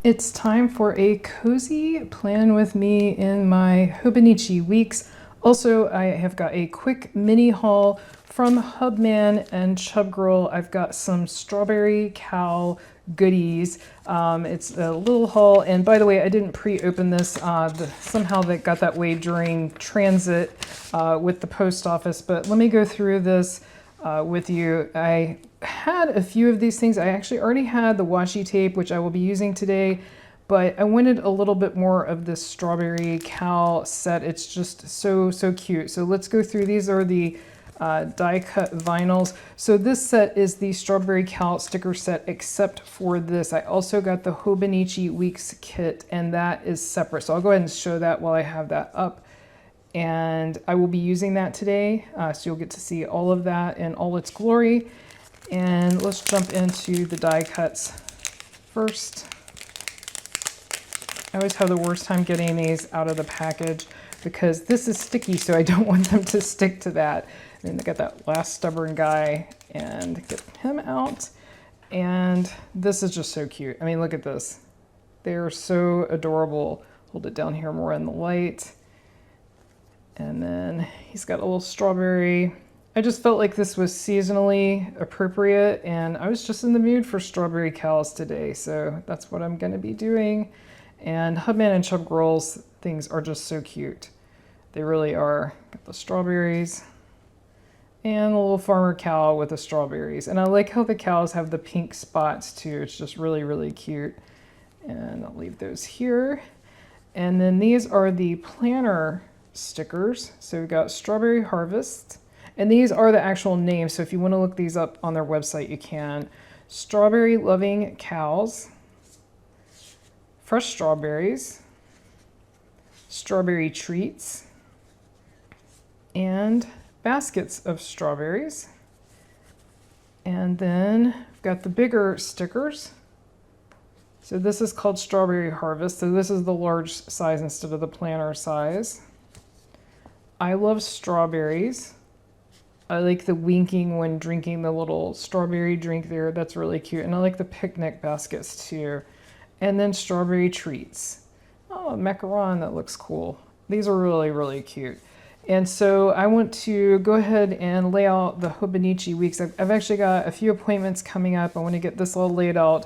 It's time for a cozy plan with me in my Hobonichi Weeks. Also, I have got a quick mini haul from Hubman and Chubgirl. I've got some strawberry cow goodies. It's a little haul, and by the way, I didn't pre-open this. Somehow that got that way during transit with the post office, but let me go through this with you. I had a few of these things. I actually already had the washi tape, which I will be using today, but I wanted a little bit more of this strawberry cow set. It's just so cute. So let's go through. These are the die cut vinyls. So this set is the strawberry cow sticker set, except for this. I also got the Hobonichi Weeks kit, and that is separate. So I'll go ahead and show that while I have that up. And I will be using that today, so you'll get to see all of that in all its glory. And let's jump into the die cuts first. I always have the worst time getting these out of the package because this is sticky, so I don't want them to stick to that. And I got that last stubborn guy, and get him out. And this is just so cute. I mean, look at this. They are so adorable. Hold it down here more in the light. And then he's got a little strawberry. I just felt like this was seasonally appropriate, and I was just in the mood for strawberry cows today, so that's what I'm going to be doing. And Hubman and Chubgirl's things are just so cute. They really are. Got the strawberries and a little farmer cow with the strawberries. And I like how the cows have the pink spots too. It's just really cute. And I'll leave those here. And then these are the planner stickers. So we've got Strawberry Harvest, and these are the actual names, so if you want to look these up on their website you can. Strawberry Loving Cows, Fresh Strawberries, Strawberry Treats, and Baskets of Strawberries. And then we've got the bigger stickers. So this is called Strawberry Harvest, so this is the large size instead of the planner size. I love strawberries. I like the winking when drinking the little strawberry drink there. That's really cute. And I like the picnic baskets too. And then Strawberry Treats. Oh, a macaron, that looks cool. These are really cute. And so I want to go ahead and lay out the Hobonichi Weeks. I've actually got a few appointments coming up. I want to get this all laid out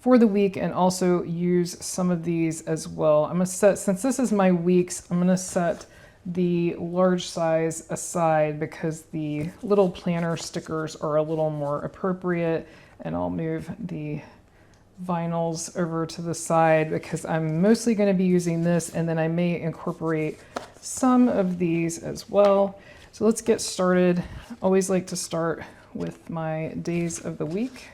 for the week and also use some of these as well. I'm going to set, since this is my weeks, I'm going to set the large size aside because the little planner stickers are a little more appropriate, and I'll move the vinyls over to the side because I'm mostly going to be using this, and then I may incorporate some of these as well. So let's get started. I always like to start with my days of the week,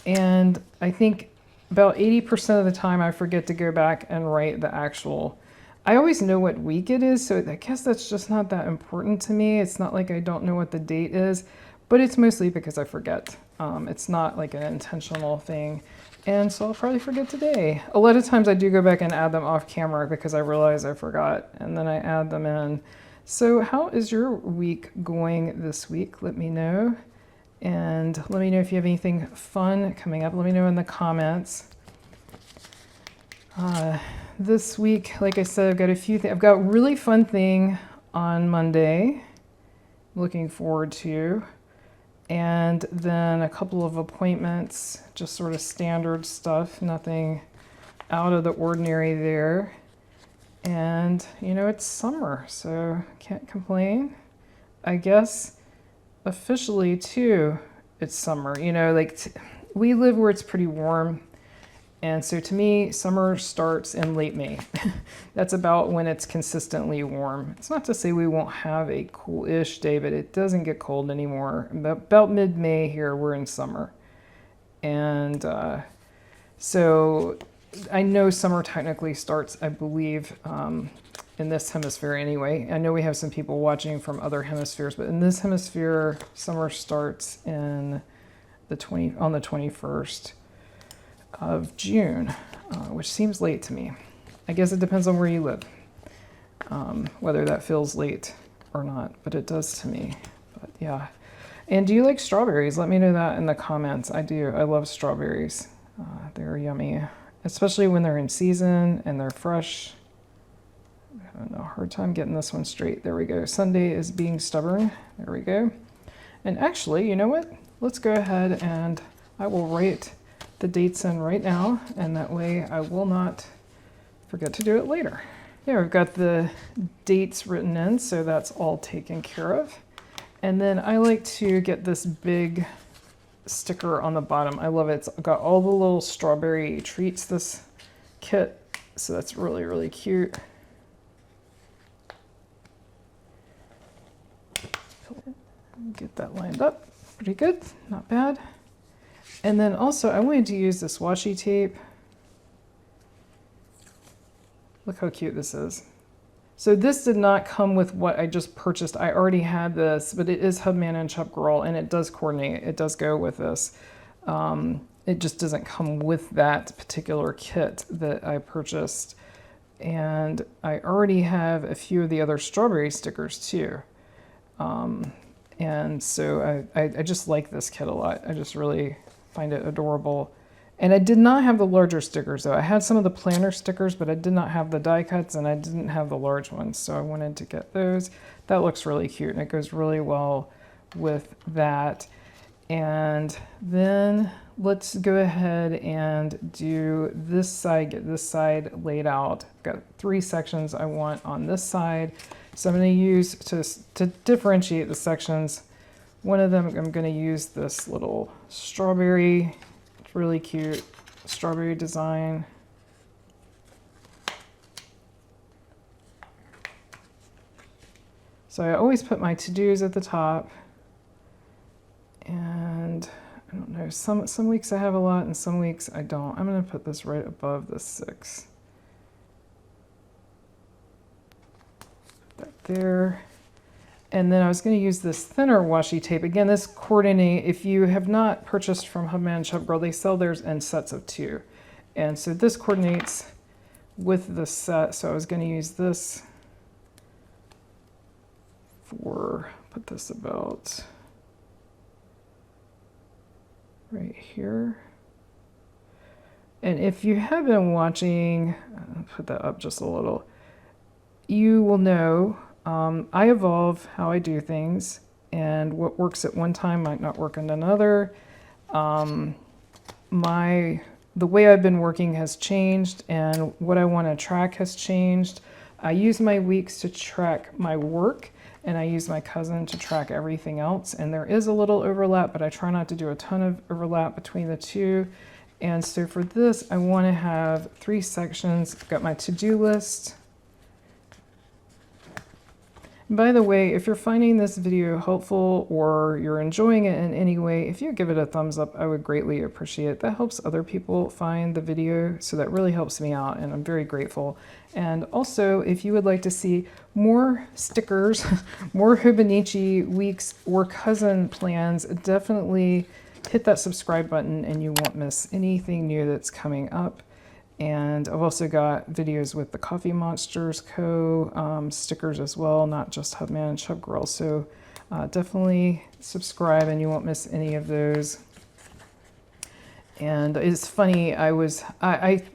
and I think about 80% of the time I forget to go back and write the actual. I always know what week it is, so I guess that's just not that important to me. It's not like I don't know what the date is, but it's mostly because I forget. It's not like an intentional thing, and so I'll probably forget today. A lot of times I do go back and add them off camera because I realize I forgot, and then I add them in. So how is your week going this week? Let me know, and let me know if you have anything fun coming up. Let me know in the comments. This week, like I said, I've got a few things. I've got a really fun thing on Monday, looking forward to, and then a couple of appointments, just sort of standard stuff, nothing out of the ordinary there. And you know, it's summer, so can't complain. I guess officially too, it's summer. You know, like we live where it's pretty warm. And so to me, summer starts in late May. That's about when it's consistently warm. It's not to say we won't have a cool-ish day, but it doesn't get cold anymore. About mid-May here, we're in summer. And so I know summer technically starts, I believe, in this hemisphere anyway. I know we have some people watching from other hemispheres, but in this hemisphere, summer starts in on the 21st. Of June, which seems late to me. I guess it depends on where you live, whether that feels late or not, but it does to me. But yeah. And do you like strawberries? Let me know that in the comments. I do. I love strawberries. They're yummy. especially when they're in season and they're fresh. I don't know, hard time getting this one straight. There we go. Sunday is being stubborn. There we go. And actually, you know what? Let's go ahead and I will write the dates in right now, and that way I will not forget to do it later. Yeah, we've got the dates written in, so that's all taken care of. And then I like to get this big sticker on the bottom. I love it. It's got all the little strawberry treats, this kit, so that's really, really cute. Get that lined up. Pretty good, not bad. And then also I wanted to use this washi tape. Look how cute this is. So this did not come with what I just purchased. I already had this, but it is Hubman and Chubgirl, and it does coordinate. It does go with this. It just doesn't come with that particular kit that I purchased. And I already have a few of the other strawberry stickers too. And so I just like this kit a lot. I just really find it adorable. And I did not have the larger stickers though. I had some of the planner stickers, but I did not have the die cuts and I didn't have the large ones. So I wanted to get those. That looks really cute and it goes really well with that. And then let's go ahead and do this side, get this side laid out. I've got 3 sections I want on this side. So I'm going to use, to differentiate the sections, one of them I'm going to use this little strawberry, it's really cute, strawberry design. So I always put my to-dos at the top, and I don't know, some weeks I have a lot and some weeks I don't. I'm going to put this right above the 6. That there. And then I was going to use this thinner washi tape. Again, this coordinate, if you have not purchased from Hubman Chubgirl, they sell theirs in sets of 2. And so this coordinates with the set. So I was going to use this for, put this about right here. And if you have been watching, I'll put that up just a little, you will know I evolve how I do things, and what works at one time might not work at another. The way I've been working has changed, and what I want to track has changed. I use my weeks to track my work, and I use my cousin to track everything else. And there is a little overlap, but I try not to do a ton of overlap between the two. And so for this, I want to have 3 sections. I've got my to-do list. By the way, if you're finding this video helpful or you're enjoying it in any way, if you give it a thumbs up, I would greatly appreciate it. That helps other people find the video, so that really helps me out, and I'm very grateful. And also, if you would like to see more stickers, more Hobonichi Weeks or cousin plans, definitely hit that subscribe button and you won't miss anything new that's coming up. And I've also got videos with the Coffee Monsters Co. Stickers as well, not just Hubman and Chubgirl. So definitely subscribe and you won't miss any of those. And it's funny, I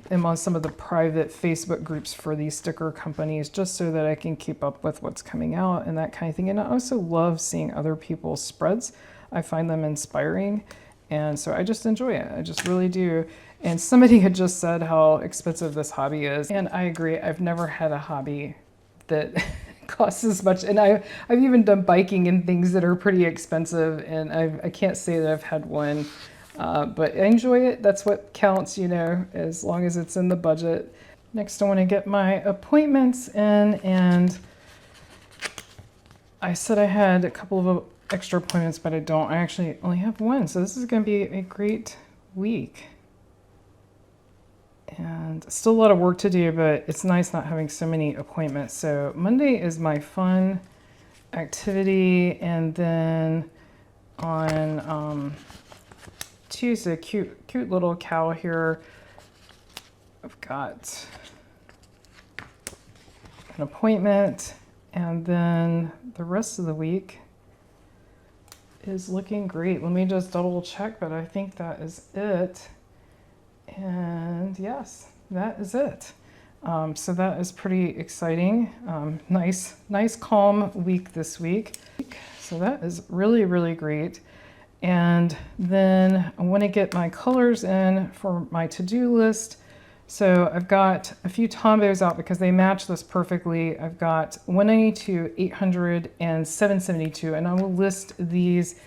am on some of the private Facebook groups for these sticker companies just so that I can keep up with what's coming out and that kind of thing. And I also love seeing other people's spreads. I find them inspiring. And so I just enjoy it. I just really do. And somebody had just said how expensive this hobby is. And I agree. I've never had a hobby that costs as much. And I've even done biking and things that are pretty expensive. And I can't say that I've had one, but I enjoy it. That's what counts, you know, as long as it's in the budget. Next, I want to get my appointments in. And I said I had a couple of extra appointments, but I don't. I actually only have one. So this is going to be a great week. And still a lot of work to do, but it's nice not having so many appointments. So Monday is my fun activity, and then on Tuesday, cute little cow here. I've got an appointment, and then the rest of the week is looking great. Let me just double check, but I think that is it. And yes, that is it. So that is pretty exciting. Nice calm week this week. So that is really, really great. And then I want to get my colors in for my to-do list. So I've got a few Tombows out because they match this perfectly. I've got 192, 800, and 772, and I will list these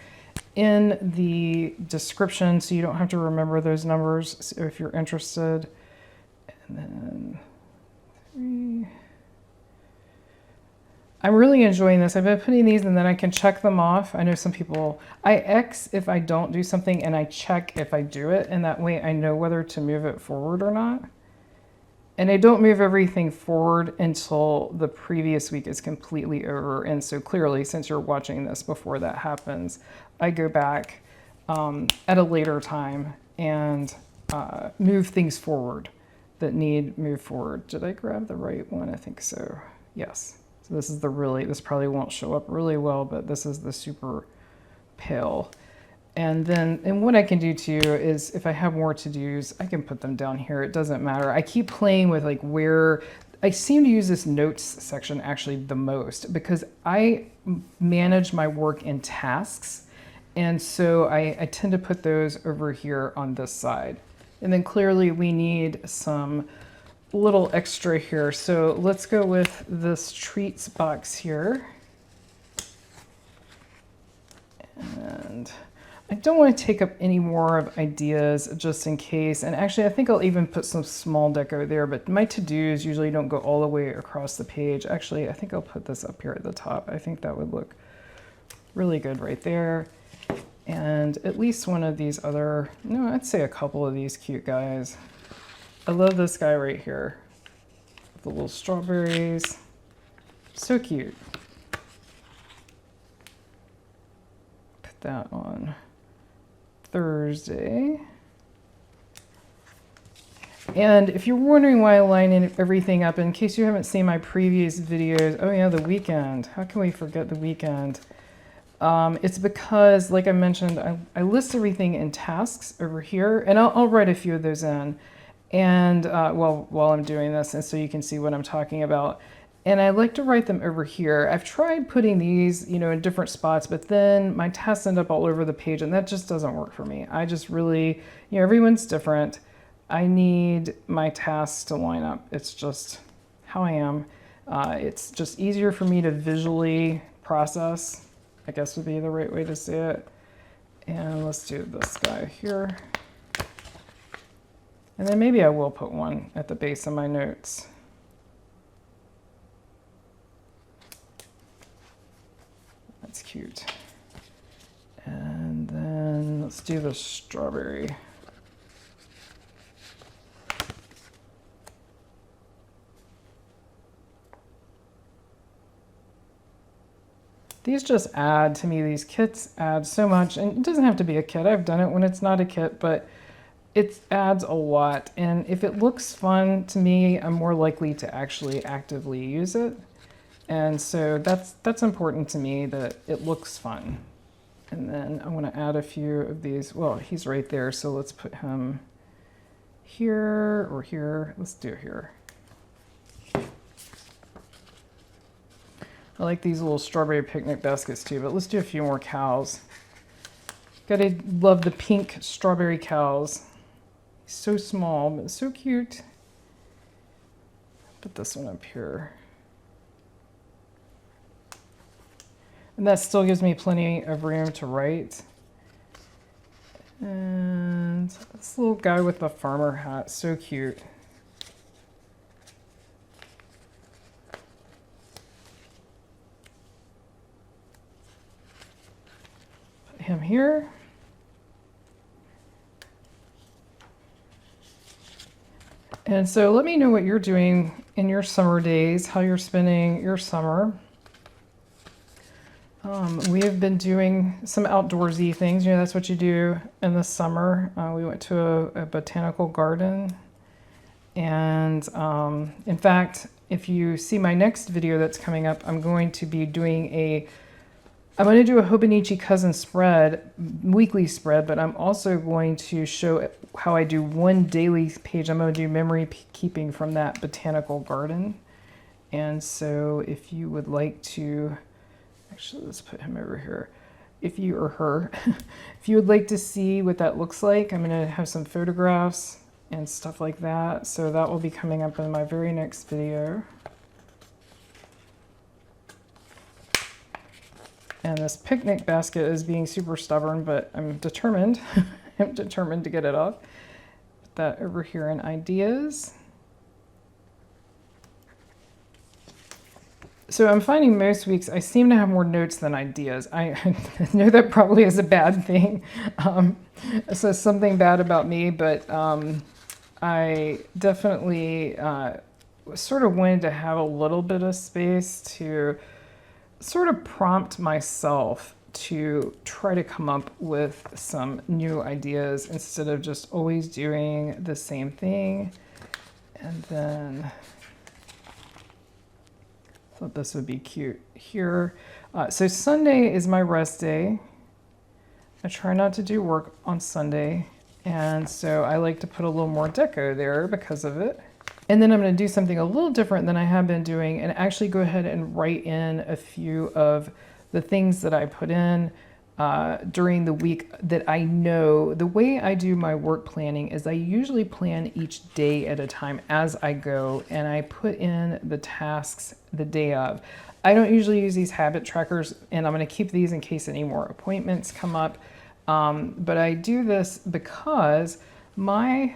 in the description so you don't have to remember those numbers, so if you're interested. And then 3. I'm really enjoying this. I've been putting these and then I can check them off. I know some people, I X if I don't do something and I check if I do it, and that way I know whether to move it forward or not. And I don't move everything forward until the previous week is completely over. And so clearly, since you're watching this before that happens, I go back at a later time and move things forward that need move forward. Did I grab the right one? I think so. Yes. So this is this probably won't show up really well, but this is the super pale. And what I can do too is if I have more to-dos, I can put them down here. It doesn't matter. I keep playing with like where I seem to use this notes section actually the most because I manage my work in tasks. And so I tend to put those over here on this side. And then clearly we need some little extra here. So let's go with this treats box here. And I don't want to take up any more of ideas just in case. And actually, I think I'll even put some small deco there, but my to-dos usually don't go all the way across the page. Actually, I think I'll put this up here at the top. I think that would look really good right there. And at least one of these other, no, I'd say a couple of these cute guys. I love this guy right here. The little strawberries. So cute. Put that on Thursday. And if you're wondering why I line everything up, in case you haven't seen my previous videos, oh yeah, the weekend. How can we forget the weekend? It's because, like I mentioned, I list everything in tasks over here, and I'll write a few of those in, and while I'm doing this, and so you can see what I'm talking about. And I like to write them over here. I've tried putting these, in different spots, but then my tasks end up all over the page, and that just doesn't work for me. I just really, everyone's different. I need my tasks to line up. It's just how I am. It's just easier for me to visually process, I guess would be the right way to say it. And let's do this guy here. And then maybe I will put one at the base of my notes. That's cute. And then let's do the strawberry. These just add, to me, these kits add so much, and it doesn't have to be a kit. I've done it when it's not a kit, but it adds a lot. And if it looks fun to me, I'm more likely to actually actively use it. And so that's important to me, that it looks fun. And then I want to add a few of these. Well, he's right there, so let's put him here or here. Let's do it here. I like these little strawberry picnic baskets too, but let's do a few more cows. Gotta love the pink strawberry cows. So small, but so cute. Put this one up here. And that still gives me plenty of room to write. And this little guy with the farmer hat, so cute. Put him here. And so let me know what you're doing in your summer days, how you're spending your summer. We have been doing some outdoorsy things. That's what you do in the summer. We went to a botanical garden. And in fact, if you see my next video that's coming up, I'm going to be doing a I'm going to do a Hobonichi cousin spread, weekly spread, but I'm also going to show how I do one daily page. I'm going to do memory keeping from that botanical garden. And so if you would like to, actually let's put him over here. If you or her, if you would like to see what that looks like, I'm going to have some photographs and stuff like that. So that will be coming up in my very next video. And this picnic basket is being super stubborn, but I'm determined. I'm determined to get it off. Put that over here in ideas. So I'm finding most weeks I seem to have more notes than ideas. I know that probably is a bad thing. So something bad about me, but I definitely sort of wanted to have a little bit of space to sort of prompt myself to try to come up with some new ideas instead of just always doing the same thing. And then I thought this would be cute here. So Sunday is my rest day. I try not to do work on Sunday, and so I like to put a little more deco there because of it. And then I'm going to do something a little different than I have been doing and actually go ahead and write in a few of the things that I put in during the week that I know. The way I do my work planning is I usually plan each day at a time as I go, and I put in the tasks the day of. I don't usually use these habit trackers, and I'm going to keep these in case any more appointments come up. But I do this because my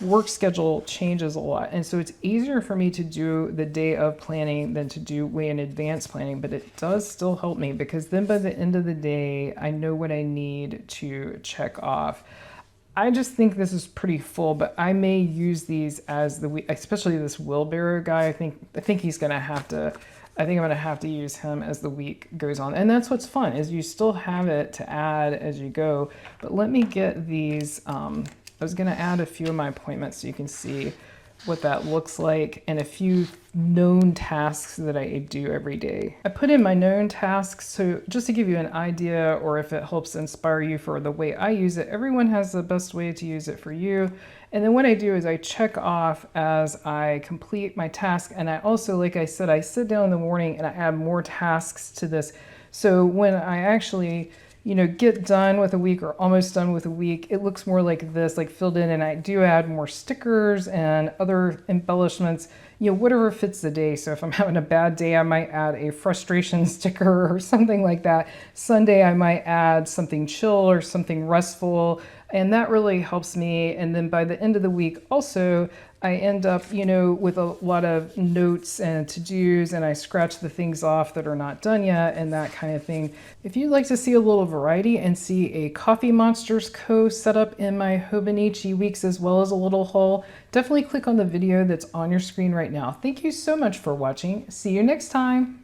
work schedule changes a lot, and so it's easier for me to do the day of planning than to do way in advance planning, but it does still help me because then by the end of the day I know what I need to check off. I just think this is pretty full, but I may use these as the week, especially this wheelbarrow guy. I think he's gonna have to, I think I'm gonna have to use him as the week goes on. And that's what's fun, is you still have it to add as you go. But let me get these, I was going to add a few of my appointments so you can see what that looks like, and a few known tasks that I do every day. I put in my known tasks so just to give you an idea, or if it helps inspire you for the way I use it. Everyone has the best way to use it for you. And then what I do is I check off as I complete my task, and I also, like I said, I sit down in the morning and I add more tasks to this. So when I actually get done with a week or almost done with a week, it looks more like this, like filled in, and I do add more stickers and other embellishments, whatever fits the day. So if I'm having a bad day, I might add a frustration sticker or something like that. Sunday, I might add something chill or something restful, and that really helps me. And then by the end of the week also, I end up, with a lot of notes and to-dos, and I scratch the things off that are not done yet and that kind of thing. If you'd like to see a little variety and see a Coffee Monsters Co. set up in my Hobonichi Weeks as well as a little haul, definitely click on the video that's on your screen right now. Thank you so much for watching. See you next time.